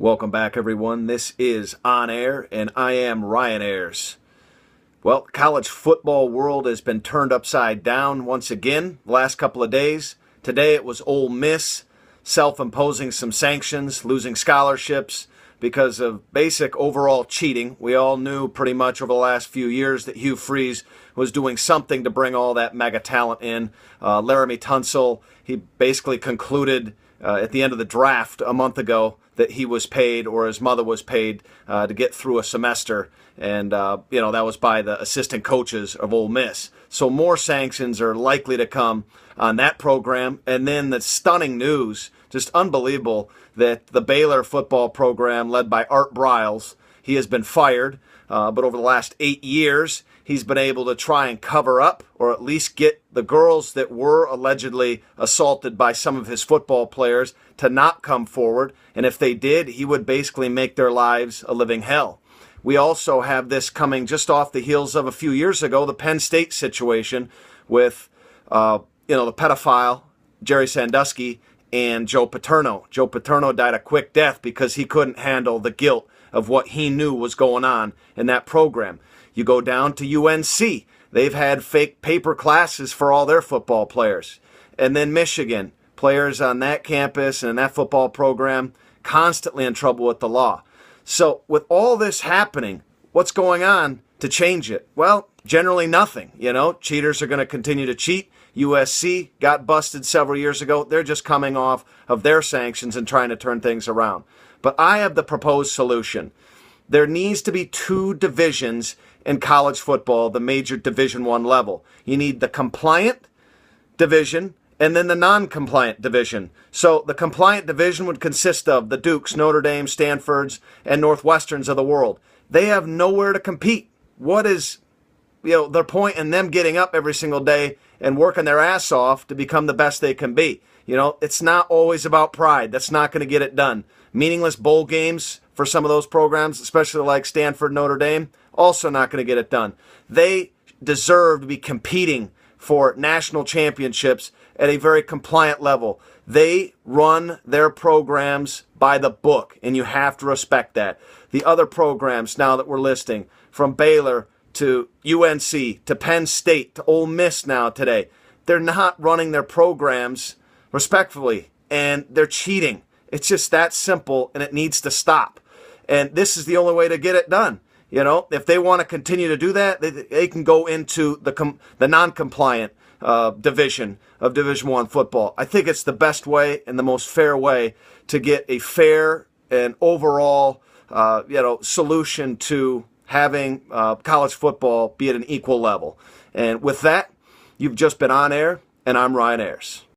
Welcome back, everyone. This is On Air, and I am Ryan Ayers. Well, college football world has been turned upside down once again the last couple of days. Today it was Ole Miss self-imposing some sanctions, losing scholarships because of basic overall cheating. We all knew pretty much over the last few years that Hugh Freeze was doing something to bring all that mega talent in. Laramie Tunsil, he basically concluded at the end of the draft a month ago that he was paid, or his mother was paid, to get through a semester. And, that was by the assistant coaches of Ole Miss. So more sanctions are likely to come on that program. And then the stunning news, just unbelievable, that the Baylor football program led by Art Briles, he has been fired. But over the last 8 years, he's been able to try and cover up, or at least get the girls that were allegedly assaulted by some of his football players to not come forward. And if they did, he would basically make their lives a living hell. We also have this coming just off the heels of a few years ago, the Penn State situation with, the pedophile, Jerry Sandusky, and Joe Paterno. Joe Paterno died a quick death because he couldn't handle the guilt of what he knew was going on in that program. You go down to UNC. They've had fake paper classes for all their football players. And then Michigan, players on that campus and that football program constantly in trouble with the law. So with all this happening, what's going on to change it? Well, generally nothing. Cheaters are going to continue to cheat. USC got busted several years ago. They're just coming off of their sanctions and trying to turn things around. But I have the proposed solution. There needs to be two divisions in college football, the major Division I level. You need the compliant division and then the non-compliant division. So the compliant division would consist of the Dukes, Notre Dame, Stanfords, and Northwesterns of the world. They have nowhere to compete. What is their point in them getting up every single day and working their ass off to become the best they can be? It's not always about pride. That's not going to get it done. Meaningless bowl games for some of those programs, especially like Stanford, Notre Dame, also not going to get it done. They deserve to be competing for national championships at a very compliant level. They run their programs by the book, and you have to respect that. The other programs now that we're listing, from Baylor to UNC to Penn State to Ole Miss now today, they're not running their programs respectfully, and they're cheating. It's just that simple, and it needs to stop. And this is the only way to get it done. If they want to continue to do that, they can go into the non-compliant division of Division I football. I think it's the best way and the most fair way to get a fair and overall, solution to having college football be at an equal level. And with that, you've just been On Air, and I'm Ryan Ayers.